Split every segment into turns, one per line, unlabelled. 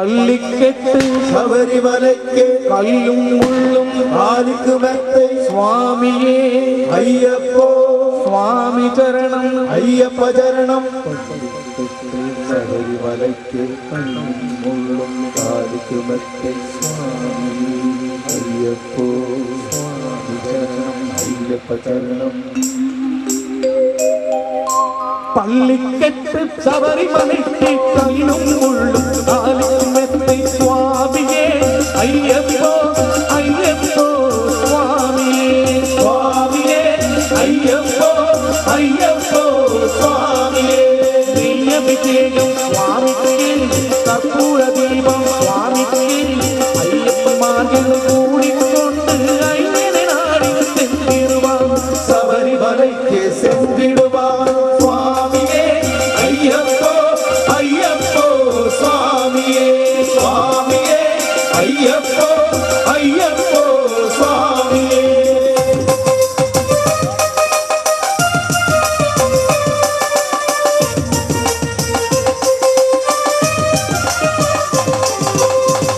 പള്ളിക്കെട്ട്
ശബരിമലയ്ക്ക്
കല്ലും മുള്ളും
കാലിക്കുമെത്തെ
സ്വാമിയേ
അയ്യപ്പോ
സ്വാമി ചരണം
അയ്യപ്പ ചരണം.
ശബരിമലയ്ക്ക് കല്ലും മുള്ളും കാലിക്കുമെത്തെ സ്വാമി അയ്യപ്പോ സ്വാമി ചരണം അയ്യപ്പ ചരണം. പള്ളിക്കെട്ട് ശബരിമലയ്ക്ക് കല്ലും മുള്ളും കാലിക്കുമെത്തെ സ്വാമിയേ അയ്യപ്പോ അയ്യപ്പോ സ്വാമിയേ സ്വാമിയേ അയ്യപ്പോ അയ്യപ്പോ സ്വാമിയേ. നെയ്യഭിഷേകം സ്വാമിക്ക് കർപ്പൂര ദീപം സ്വാമിക്ക് അയ്യപ്പന്മാരിൽ കൂടിക്കൊണ്ട് അയ്യനെ നാടി സെന്തിടുവാൻ
ശബരിമലയ്ക്ക് സെന്തിടുവാൻ സ്വാമിയേ അയ്യപ്പോ അയ്യപ്പോ സ്വാമിയേ സ്വാമിയേ അയ്യപ്പോ അയ്യപ്പോ സ്വാമിയേ.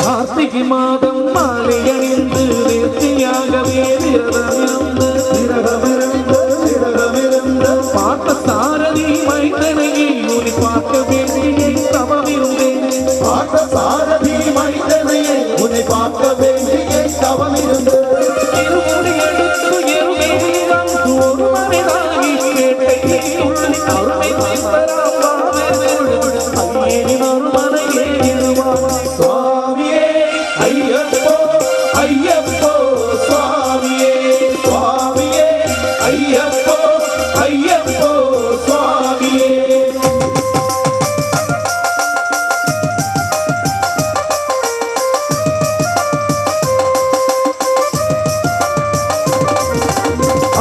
കാർത്തിക മാതം മാലയണിந்து നേർച്ചയാകവേ വിരതമിരുന്ന് പാട്ടസാരഥി മൈതനയിൽ ഒരു പാട്ട വേണ്ടിയെ തവമിരുന്നേ
പാട്ടസാരഥി മൈതനയെ ഉന്നെ പാർക്ക വേണ്ടിയെ തവമിരുന്ന്
ഇരുമുടിയെടുത്തു എറുകേറാൻ ഒരു മണിതായി കേട്ടയ്ക്കുള്ളിൽ അരുമൈ തരാം അയ്യേനി മറുമനയേറുവാൻ
സ്വാമിയേ അയ്യപ്പോ അയ്യപ്പോ സ്വാമിയേ സ്വാമിയേ അയ്യപ്പോ അയ്യപ്പോ സ്വാമിയേ.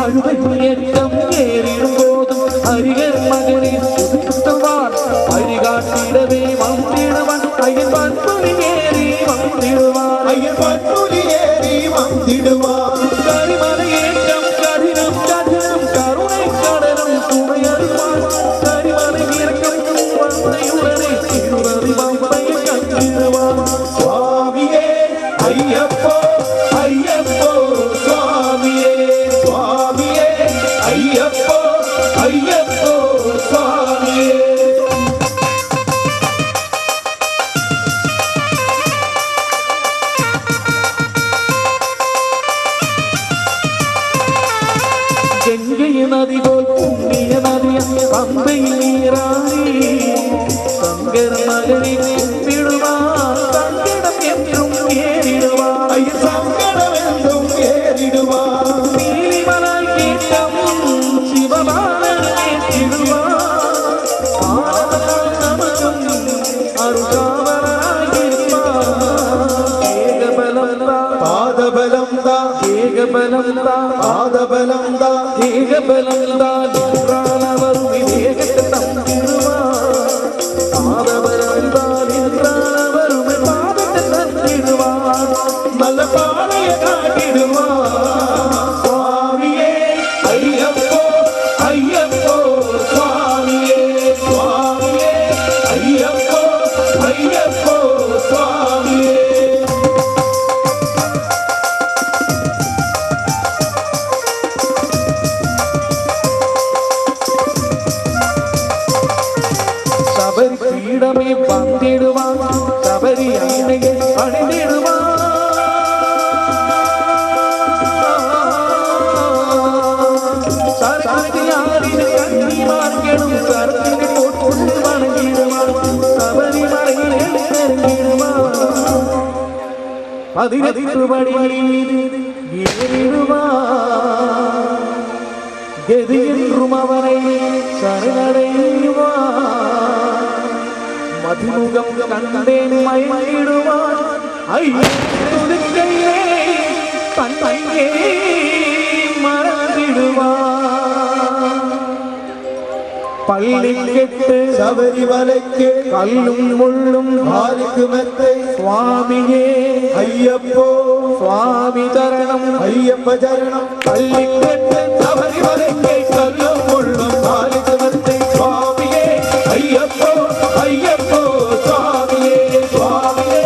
അരുവേറ്റം ഏറിടുമ്പോതും അരികർ മകനെ പുതുക്കുവാൻ അരികാട്ടിടവേ വന്നിടുവാൻ അയ്യൻ പത്തുലിയേറി വന്നിടുവാൻ
അയ്യൻ പത്തുലിയേറി വന്നിടുവാൻ
കരിമലയേറ്റം കഠിനം കഠിനം കരുണൈക്കടലും തുണയറിവാൻ കരിമലയിറക്കം വന്നയുടനെ തിരുവറി വമ്പയെ കണ്ടിടുവാൻ
സ്വാമിയേ അയ്യപ്പോ അയ്യപ്പോ സ്വാമിയേ സ്വാമിയേ അയ്യപ്പോ അയ്യപ്പോ സ്വാമിയേ. ഗംഗയ നദി പോൽ പുണ്യ നദിയ പമ്പയിൽ നീരാടി ശങ്കര മകനെ വിടുവാൻ സങ്കടം എന്നും നേരിടുവാൻ അയ്യ സങ്കടമെന്തും നേരിടുവാൻ
നീലിമലായി കേട്ടം ശിവബാലനെ തിടുവാൻ ആനന്ദമകം അരുകാവനായിരിപ്പാൻ ഏകബലം താ
പാദബലം താ
ഏകബലം താ
പാദബലം താ
ഏകബലം താ നിദ്രാണവരും വിവേകത്തെ തന്നിടുവാൻ പാദബലം താ നിദ്രാണവരും പാദത്തെ തന്നിടുവാൻ
നല്ല പാടയെ കാട്ടിടുവാൻ സ്വാമിയേ അയ്യപ്പോ അയ്യപ്പോ സ്വാമിയേ സ്വാമിയേ അയ്യപ്പോ അയ്യപ്പോ സ്വാമിയേ. ശബരി പീഠമേ പന്തിടുവാൻ ശബരി അമ്മയെ അണിഞ്ഞിടുവാൻ ശരണിയാരിന് കണ്ണിമാർക്കണം ശരത്തിനെ കൊട്ടു വണങ്ങിടുവാൻ ശബരിമലയിലെ ഇറങ്ങിടുവാൻ 18 പടികളിൽ ഏറിടുവാൻ ഗതിയെന്നും അവനെ ശരണടയുവാൻ മധുമുഖം കണ്ടേൻ മയങ്ങിടുവാൻ അയ്യേ തന്നേ മറന്നിടുവാൻ പള്ളിക്കെട്ട് ശബരിമലയ്ക്ക്
കല്ലും മുള്ളും
കാലിക്കുമെത്തെ
സ്വാമിയേ
അയ്യപ്പോ
സ്വാമി ചരണം
അയ്യപ്പ ചരണം.
പള്ളിക്കെട്ട് ശബരിമലയ്ക്ക് കല്ലും മുള്ളും കാലിക്കുമെത്തെ
സ്വാമിയേ അയ്യപ്പോ അയ്യപ്പോ സ്വാമിയേ സ്വാമിയേ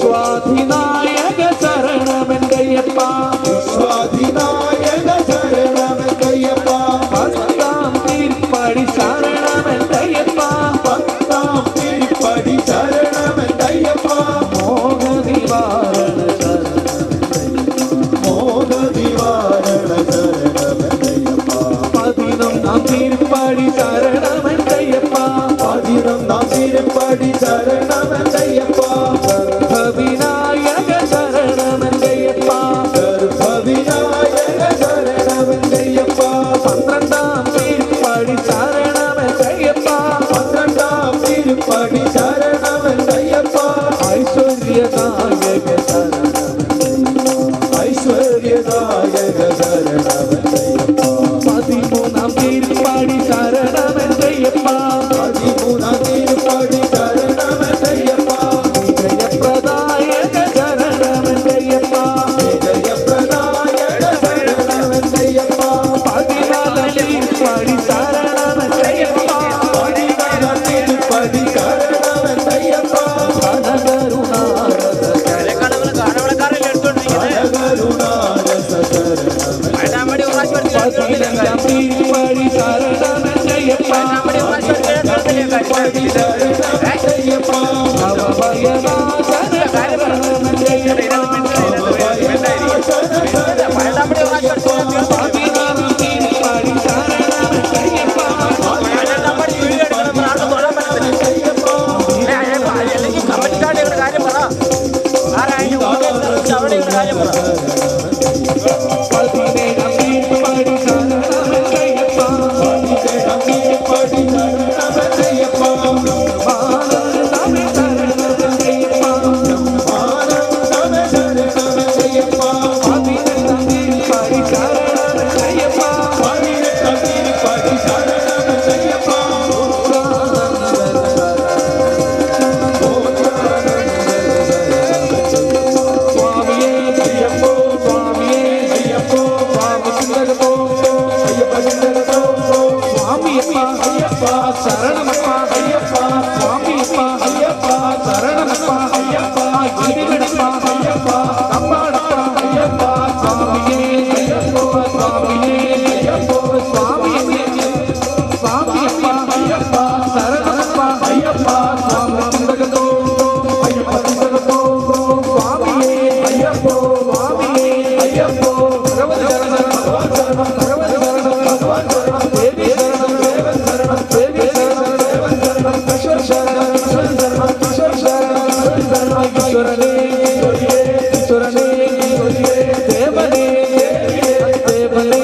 വിശ്വാധിനായക ശരണമെന്തയ്യപ്പ
വിശ്വാധിനായക ശരണമെന്തയ്യപ്പ
പത്താം തിരുപ്പടി ശരണമെന്തയ്യപ്പ
പത്താം തിരുപ്പടി ശരണമെന്തയ്യപ്പ
മോഹനിവാരണ
മോഹനിവാരണ ശരണമെന്തയ്യപ്പ
11ാം തിരുപ്പടി ശരണമെന്തയ്യപ്പ
11ാം തിരുപ്പടി ശരണമെന്തയ്യപ്പ
ഗർഭവിനായക ശരണമെന്തയ്യപ്പ
ഗർഭവിനായക ശരണമെന്തയ്യപ്പ
12ാം തിരുപ്പടി ശരണമെന്തയ്യപ്പ
12ാം തിരുപ്പടി ശരണമെന്തയ്യപ്പ
ഐശ്വര്യദായക
ഐശ്വര്യദായക ശരണമെന്തയ്യപ്പ
13ാം തിരുപ്പടി ശരണമെന്തയ്യപ്പ
13ാം തിരുപ്പടി ശരണമെന്തയ്യപ്പ
വിജയപ്രദായക ശരണമെന്തയ്യപ്പ
വിജയപ്രദായക ശരണമെന്തയ്യപ്പ
14ാം തിരുപ്പടി ശരണമെന്തയ്യപ്പ
14ാം തിരുപ്പടി ശരണമെന്തയ്യപ്പ
ധനകരുണാരത
കരുണാരസ ശരണമെന്തയ്യപ്പ
15ാം തിരുപ്പടി ശരണമെന്തയ്യപ്പ നവഭയനാശന ശരണമെന്തയ്യപ്പ 16ാം തിരുപ്പടി ശരണമെന്തയ്യപ്പ പതിനേഴാം തിരുപ്പടി ശരണമെന്തയ്യപ്പ ആനന്ദമേ ശരണമെന്തയ്യപ്പ 18ാം തിരുപ്പടി ശരണമെന്തയ്യപ്പ സ്വാമിയേ അയ്യപ്പോ സ്വാമിയേ അയ്യപ്പോ സ്വാമി ചിന്തകത്തോ സ്വാമിയപ്പ അയ്യപ്പ ശരണമപ്പ അയ്യപ്പ സ്വാമിയപ്പ അയ്യപ്പ ശരണമപ്പ അയ്യപ്പ ഗിരിവിടപ്പ അയ്യപ്പ കമ്പാടപ്പ അയ്യപ്പ സ്വാമിയേ അയ്യപ്പോ സ്വാമിയേ അയ്യപ്പോ സ്വാമിയേ സ്വാമിയപ്പ അയ്യപ്പ ശരണമപ്പ അയ്യപ്പ സ്വാമി ചിന്തകത്തോ അയ്യപ്പ ചിന്തകത്തോ സ്വാമിയേ അയ്യപ്പോ സ്വാമിയേ അയ്യപ്പോ ഭഗവതി ശരണം ഭഗവാൻ ശരണം ഭഗവതി ശരണം ഭഗവാൻ ശരണം ദേവി ശരണം ദേവൻ ശരണം ദേവി ശരണം ദേവൻ ശരണം ഈശ്വര ശരണം ഈശ്വരൻ ശരണം ഈശ്വര ശരണം ഈശ്വരൻ ശരണം ഈശ്വരനേ ഈശ്വരനേ ദേവനേ ദേവനേ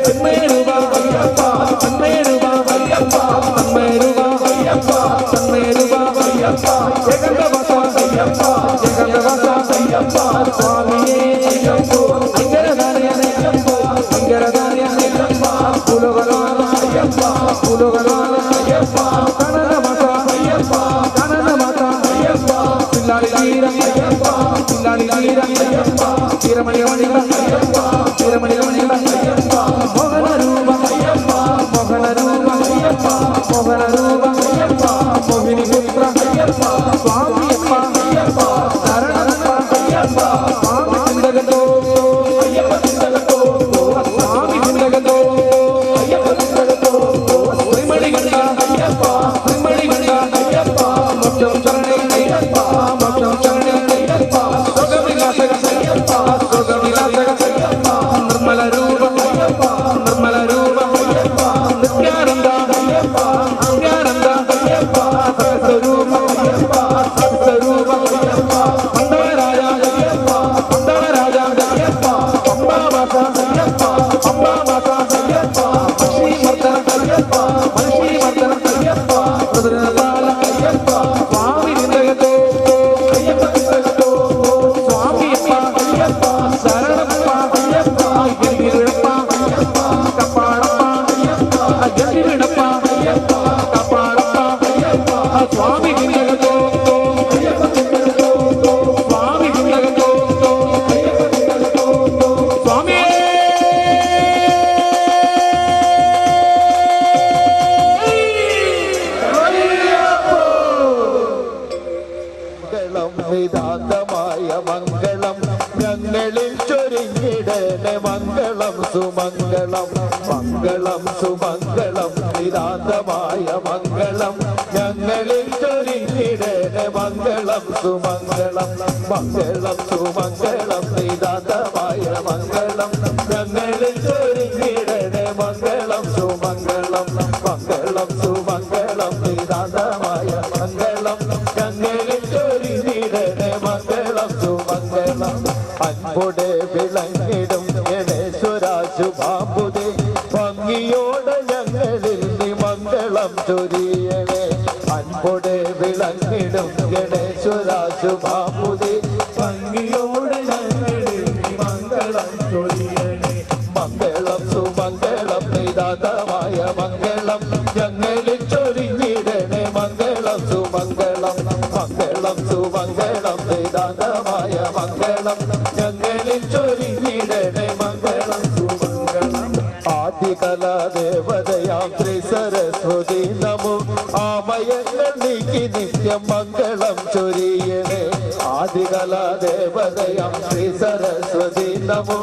തന്മേരുവ അയ്യപ്പ തന്മേരുവ അയ്യപ്പ തന്മേരുവ അയ്യപ്പ തന്മേരുവ അയ്യപ്പ ജഗന്നവാസ അയ്യപ്പ ജഗന്നവാസ അയ്യപ്പ സ്വാമിയേ അയ്യപ്പോ അങ്കരധാരയ അയ്യപ്പ അങ്കരധാരയ അയ്യപ്പ കുലവരാന അയ്യപ്പ കുലവരാന അയ്യപ്പ കനനമാത അയ്യപ്പ കനനമാത അയ്യപ്പ പിള്ളാടി തീര അയ്യപ്പ പിള്ളാടി തീര അയ്യപ്പ തീരമണി മണികൾ അയ്യപ്പ തീരമണി മണികൾ അയ്യപ്പ മോഹനരൂപ അയ്യപ്പ മോഹനരൂപ അയ്യപ്പ മോഹനരൂപ അയ്യപ്പ മോഹിനി പുത്ര അയ്യപ്പ സ്വാമിയപ്പ അയ്യപ്പ ശരണമപ്പ അയ്യപ്പ സ്വാമി ചിന്തകത്തോ അയ്യപ്പ ചിന്തകത്തോ സ്വാമി ചിന്തകത്തോ അയ്യപ്പ ചിന്തകത്തോ ത്രിമണി കണ്ട അയ്യപ്പ ത്രിമണി കണ്ട അയ്യപ്പ മോക്ഷം ശരണേ അയ്യപ്പ മോക്ഷം ശരണേ അയ്യപ്പ സുഖവിലാസക അയ്യപ്പ സുഖവിലാസക അയ്യപ്പ നിർമ്മല രൂപ അയ്യപ്പ നിർമ്മല രൂപ അയ്യപ്പ നിത്യാനന്ദ അയ്യപ്പ നിത്യാനന്ദ
നിതാന്തമായ മംഗളം ഞങ്ങളിൽ ചൊരിഞ്ഞിടനെ മംഗളം സുമംഗളം മംഗളം സുമംഗളം നിതാന്തമായ മംഗളം ഞങ്ങളിൽ ചൊരിഞ്ഞിടനെ മംഗളം സുമംഗളം മംഗളം സുമംഗളം നിതാന്തമായ മംഗളം ഞങ്ങളിൽ ചൊരിഞ്ഞിടനെ മംഗളം സുമംഗളം മംഗളം സുമംഗളം നിതാന്തമായ മംഗളം ഞങ്ങളിൽ ചൊരിഞ്ഞിടനെ മംഗളം സുമംഗളം അൻപുടെ വിളങ്ങിടും ഗണേശ്വരാശുഭാബുദേ ഭംഗിയോടെ ഞങ്ങളിൽ നീ മംഗളം ചൊരിയണേ അൻപുടെ വിളങ്ങിടും ഗണേശ്വരാശുഭാബുദേ ഭംഗിയോടെ ഞങ്ങളിൽ നീ മംഗളം ചൊരിയണേ മംഗളം സുമംഗളം നിതാന്തമായ മംഗളം ഞങ്ങളിൽ ചൊരിഞ്ഞിടണേ മംഗളം സുമംഗളം മംഗളം സുമംഗളം നിതാന്തമായ മംഗളം ഞങ്ങളിൽ ചൊരിഞ്ഞിടണേ മംഗളം സുമംഗളം ആദികലാദേവതയാം ശ്രീ സരസ്വതി നമോ ആമയങ്ങൾ നീക്കി നിത്യം മംഗളം ചൊരിയണേ ആദികലാദേവതയാം ശ്രീ സരസ്വതി നമോ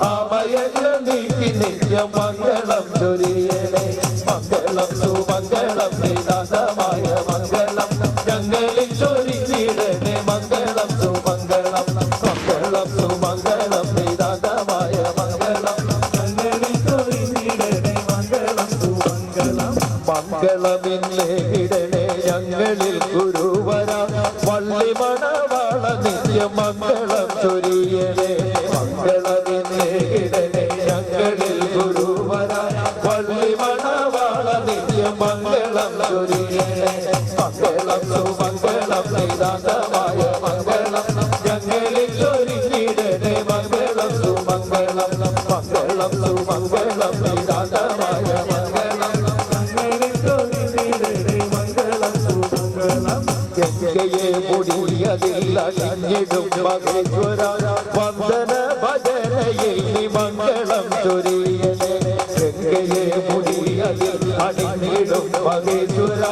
ആമയങ്ങൾ നീക്കി നിത്യം മംഗളം ചൊരിയണേ മംഗളം സുമംഗളം നിതാന്തമായ മംഗളം ഞങ്ങളിൽ ചൊരിഞ്ഞിടണേ മംഗളം സുമംഗളം മംഗളം സുമംഗളം നിതാന്തമായ മംഗളം ഞങ്ങളിൽ ചൊരിഞ്ഞിടണേ മംഗളം സുമംഗളം മംഗളമില്ലേ ഇടണേ ഞങ്ങളിൽ ഗുരുവര വള്ളിമണവാള നിത്യം മംഗളം ചൊരിയണേ മംഗളമില്ലേ ഇടണേ ഞങ്ങളിൽ ഗുരുവര വള്ളിമണവാള നിത്യം മംഗളം ചൊരിയണേ മംഗളം സുമംഗളം നിതാന്തമായ മംഗളം ഞങ്ങളിൽ ചൊരിഞ്ഞിടണേ മംഗളം സുമംഗളം മംഗളം സുമംഗളം നിതാന്തമായ മംഗളം ഞങ്ങളിൽ ചൊരിഞ്ഞിടണേ മംഗളം സുമംഗളം ഗംഗയെ മുടിയതിൽ അണിഞ്ഞിടും മഹേശ്വര വന്ദന ഭജനയിൽ നീ മംഗളം ചൊരിയണേ ഗംഗയെ മുടിയതിൽ അണിഞ്ഞിടും മഹേശ്വര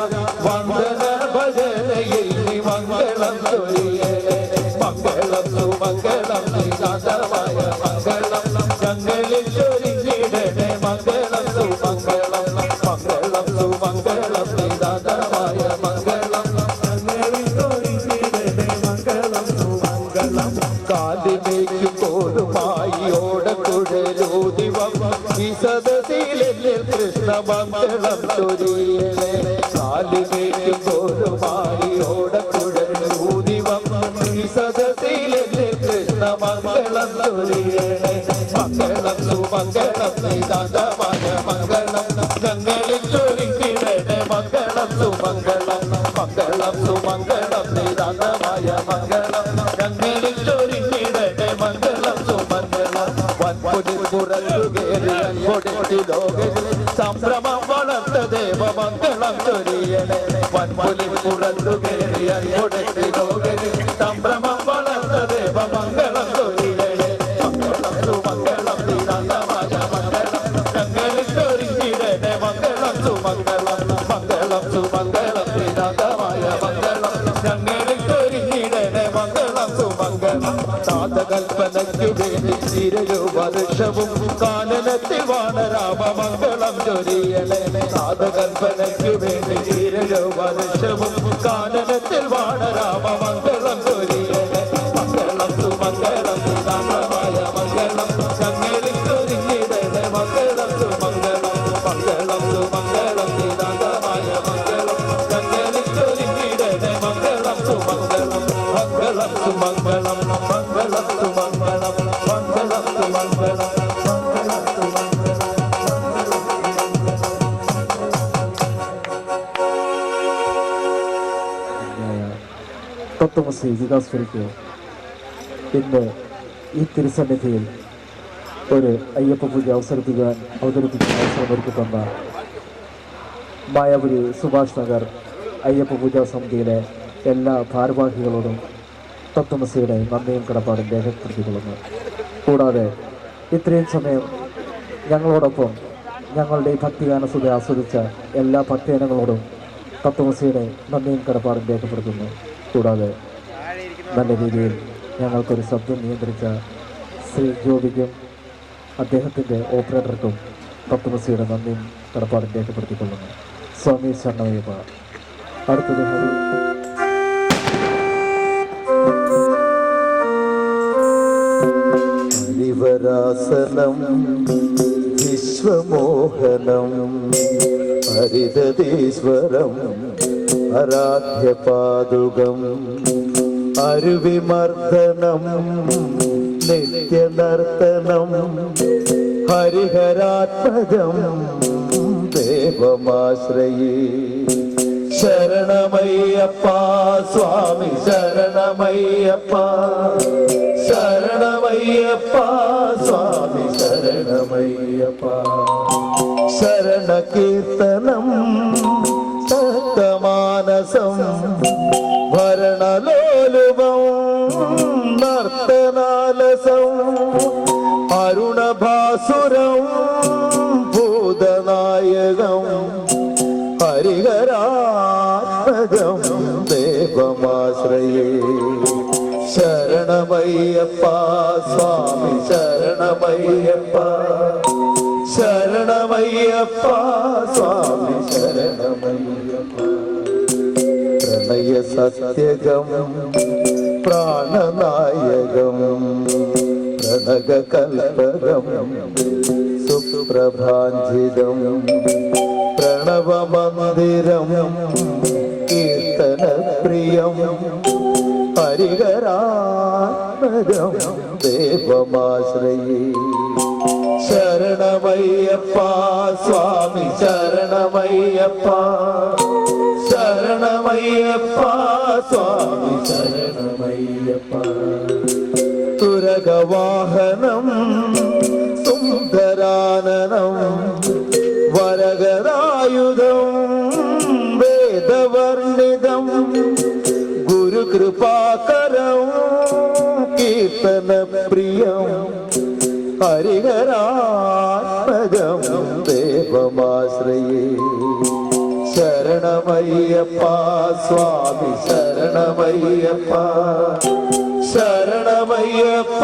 വന്ദന ഭജനയിൽ നീ മംഗളം ചൊരിയണേ മംഗളം സുമംഗളം നിതാന്തമായ മംഗളം ഞങ്ങളിൽ ചൊരിഞ്ഞിടണേ മംഗളം സുമംഗളം മംഗളം സുമംഗളം നിതാന്തമായ മംഗളം ഞങ്ങളിൽ ചൊരിഞ്ഞിടണേ മംഗളം സുമംഗളം കാലിലേക്ക് കോലുമായി ഓടക്കുഴലൂതിവം ഈ സദസിലെന്നിൽ കൃഷ്ണ മംഗളം ചൊരിയണേ കാലിലേക്ക് കോലുമായി ഓടക്കുഴലൂതിവം ഈ സദസിലെന്നിൽ കൃഷ്ണ മംഗളം ചൊരിയണേ മംഗളം സുമംഗളം നിതാന്തമായ മംഗളം ഞങ്ങളിൽ ചൊരിഞ്ഞിടണേ മംഗളം സുമംഗളം മംഗളം സുമംഗളം നിതാന്തമായ മംഗളം ഞങ്ങളിൽ ചൊരിഞ്ഞിടണേ മംഗളം സുമംഗളം വൻപുരി പുറത്തു കയറിയാൽ ലോകത്തിൽ സംഭ്രമം വളർത്ത ദേവമംഗളം ചൊരിയണേ വൻപുരി പുറത്തു കയറിയാൽ ലോകത്തിൽ സംഭ്രമം വളർത്ത ദേവമംഗളം ചൊരിയണേ മംഗളം സുമംഗളം നിതാന്തമായ മംഗളം ഞങ്ങളിൽ ചൊരിഞ്ഞിടണേ മംഗളം സുമംഗളം മംഗളം സുമംഗളം നിതാന്തമായ മംഗളം ഞങ്ങളിൽ ചൊരിഞ്ഞിടണേ മംഗളം സുമംഗളം നാദകൽപ്പനയ്ക്കു വേണ്ടി ചിരയുവർഷവും കാനനത്തിൽ വാണരാമ മംഗളം ചൊരിയണേ നാദകൽപ്പനയ്ക്കു വേണ്ടി ചിരയുവർഷവും കാനനത്തിൽ വാണരാമ മംഗളം ചൊരിയണേ മംഗളം സുമംഗളം നിതാന്തമായ മംഗളം ഞങ്ങളിൽ ചൊരിഞ്ഞിടണേ മംഗളം സുമംഗളം മംഗളം സുമംഗളം നിതാന്തമായ മംഗളം ഞങ്ങളിൽ ചൊരിഞ്ഞിടണേ മംഗളം സുമംഗളം മംഗളം സുമംഗളം മംഗളം സുമംഗളം മംഗളം സുമംഗളം മംഗളം സുമംഗളം
തത്വമസി വികാസ്വരിക്ക് ഇന്ന് ഈ തിരുസന്നിധിയിൽ ഒരു അയ്യപ്പ പൂജ അവതരിപ്പിക്കാൻ അവസരമൊരുക്കി തന്ന മായാപുരി സുഭാഷ് നഗർ അയ്യപ്പ പൂജാ സമിതിയിലെ എല്ലാ ഭാരവാഹികളോടും തത്വമസിയുടെ നന്ദിയും കടപ്പാടും രേഖപ്പെടുത്തിക്കൊള്ളുന്നു. കൂടാതെ ഇത്രയും സമയം ഞങ്ങളോടൊപ്പം ഞങ്ങളുടെ ഈ ഭക്തിഗാനസുത ആസ്വദിച്ച എല്ലാ ഭക്തജനങ്ങളോടും തത്വമസിയുടെ നന്ദിയും കടപ്പാടും രേഖപ്പെടുത്തുന്നു. കൂടാതെ നല്ല രീതിയിൽ ഞങ്ങൾക്കൊരു ശബ്ദം നിയന്ത്രിച്ച ശ്രീ ജോബിക്കും അദ്ദേഹത്തിൻ്റെ ഓപ്പറേറ്റർക്കും തത്വമസിയുടെ നന്ദിയും കടപ്പാടും രേഖപ്പെടുത്തിക്കൊള്ളുന്നു. സ്വാമി ശരണമയ്യപ്പ. അടുത്തത്
ഹരിവരാസനം വിശ്വമോഹനം ഹരിതീശ്വരം ആരാധ്യപാദുകം അരുവിമർദ്ദനം നിത്യനർത്തനം ഹരിഹരാത്മജം ദേവമാശ്രയേ. ശരണമയ്യപ്പ സ്വാമി ശരണമയ്യപ്പ ശരണമയ്യപ്പ സ്വാമി ശരണമയ്യപ്പ. ശരണകീർത്തനം തക്തമാനസം ഭരണലോലുപം നർത്തനാലസം അരുണഭാസുരം ഭൂതനായകം ഹരിഹരാത്മജം ദേവമാശ്രയേ. ശരണമയ്യപ്പ സ്വാമി ശരണമയ്യപ്പ ശരണമയ്യപ്പ സ്വാമി ശരണമയ്യപ്പ. പ്രണയ സത്യകം പ്രാണനായകം പ്രണകകൽപകം സുപ്രഭാഞ്ജിതം പ്രണവമന്ദിരം കീർത്തനപ്രിയം ഹരിഹരാത്മജം ദേവമാശ്രയേ. ശരണമയ്യപ്പ സ്വാമി ശരണമയ്യപ്പ ശരണമയ്യപ്പ സ്വാമി ശരണമയ്യപ്പ. തുരകവാഹനം സുന്ദരാനനം വരഗരായുധം വേദവർണിതം ഗുരുകൃപാകരം കീർത്തനപ്രിയം ഹരിഹരാത്മജം ദേവമാശ്രയേ. ശരണമയ്യപ്പ സ്വാമി ശരണമയ്യപ്പ ശരണമയ്യപ്പ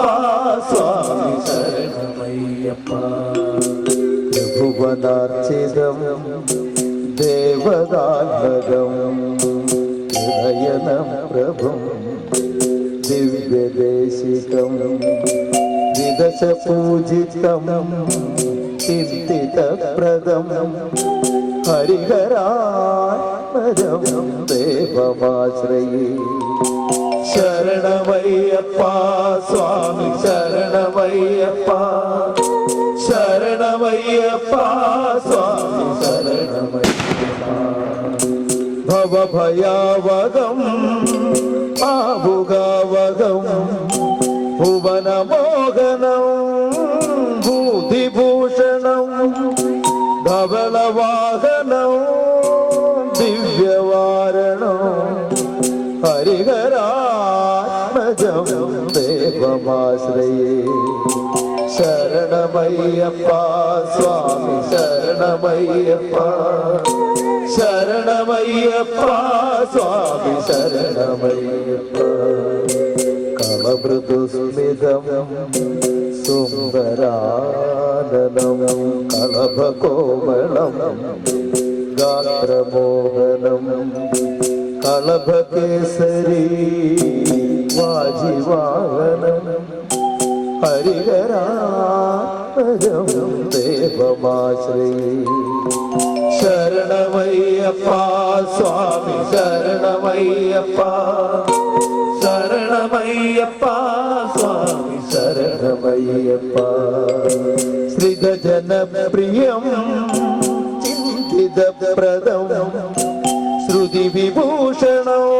സ്വാമി ശരണമയ്യപ്പ. ത്രിഭുവനാർച്ചിതം ദേവതാത്മകം ഹൃദയനം പ്രഭും ദിവ്യദേശികം വിദശപൂജിതം ചിന്തിതപ്രദം ഹരിഹരാത്മജം ദേവമാശ്രയേ. ശരണമയ്യപ്പ സ്വാമി ശരണമയ്യപ്പ ശരണമയ്യപ്പ സ്വാമി ശരണമയ്യപ്പ. ഭവഭയാവകം ആഭുഗാവകം ഭുവനമോഹനം ഭൂതിഭൂഷണം ധവളവാഹനം ദിവ്യവാരണം ഹരിഹരാത്മജം ദേവമാശ്രയേ. ശരണമയ്യപ്പ സ്വാമി ശരണമയ്യപ്പ ശരണമയ്യപ്പ സ്വാമി ശരണമയ്യപ്പ. കളമൃദുസ്മിതം സുന്ദരാനനം കളഭകോമളം ഗാത്രമോഹനം കളഭകേസരി വാജിവാഹനം ഹരിഹരാത്മജം ദേവമാശ്രയേ. ശരണമയ്യപ്പ സ്വാമി ശരണമയ്യപ്പ ശരണമയ്യപ്പ സ്വാമി ശരണമയ്യപ്പ. ശ്രീജനപ്രിയം ചിന്തിതപ്രദം ശ്രുതിവിഭൂഷണം